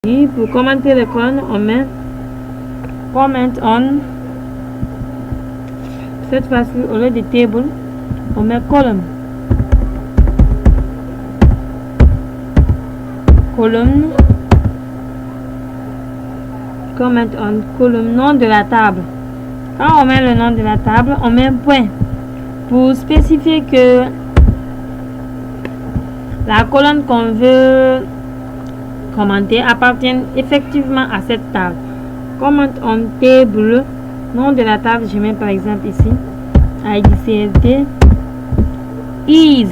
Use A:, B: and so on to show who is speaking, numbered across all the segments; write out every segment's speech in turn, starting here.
A: Et pour commenter les colonnes, on met comment on. Cette fois-ci, au lieu de table, on met column. Column. Comment on column, nom de la table. Quand on met le nom de la table, on met un point pour spécifier que la colonne qu'on veut commenter appartient effectivement à cette table. Comment on table, nom de la table, je mets par exemple ici IDCLT is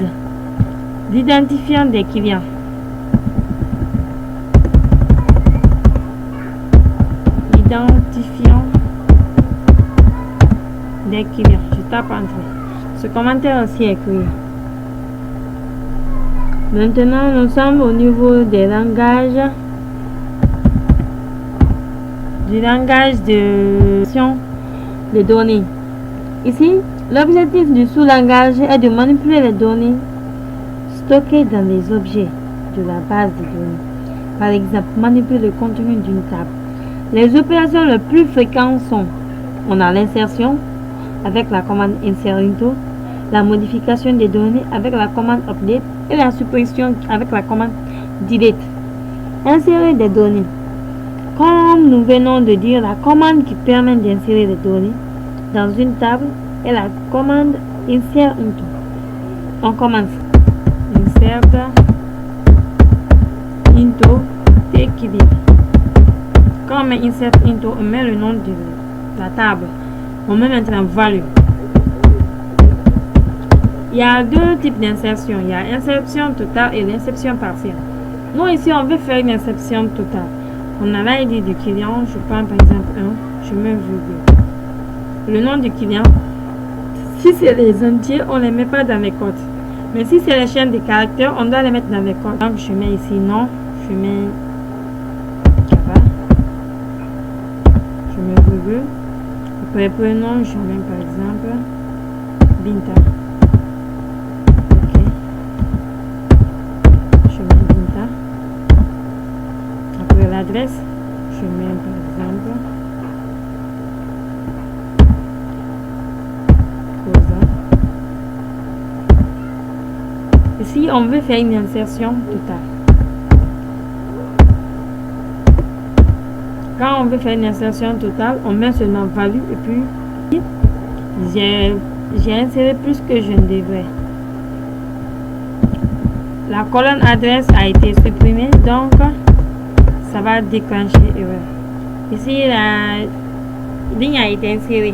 A: l'identifiant des clients. Identifiant des clients. Je tape entrée. Ce commentaire aussi est écrit. Maintenant, nous sommes au niveau des langages. Du langage de données. Ici, l'objectif du sous-langage est de manipuler les données stockées dans les objets de la base de données. Par exemple, manipuler le contenu d'une table. Les opérations les plus fréquentes sont: on a l'insertion avec la commande insert into, la modification des données avec la commande update et la suppression avec la commande delete. Insérer des données. Comme nous venons de dire, la commande qui permet d'insérer les données dans une table est la commande insert into. On commence. Insert into table. Quand on met insert into, on met le nom de la table. On met maintenant value. Il y a deux types d'insertion. Il y a insertion totale et l'insertion partielle. Nous ici, on veut faire une insertion totale. On a l'ID du client. Je prends par exemple 1. Je mets virgule. Le nom du client. Si c'est les entiers, on ne les met pas dans les codes. Mais si c'est les chaînes de caractères, on doit les mettre dans les codes. Donc je mets ici nom. Je mets Java. Je mets virgule. Après prénom, je mets par exemple Binta. Ok. Je mets Binta. Après l'adresse, je mets par exemple Cosa. Ici, on veut faire une insertion totale. Quand on veut faire une insertion totale, on met seulement value et puis j'ai inséré plus que je ne devrais. La colonne adresse a été supprimée, donc ça va déclencher erreur. Ici, la ligne a été insérée.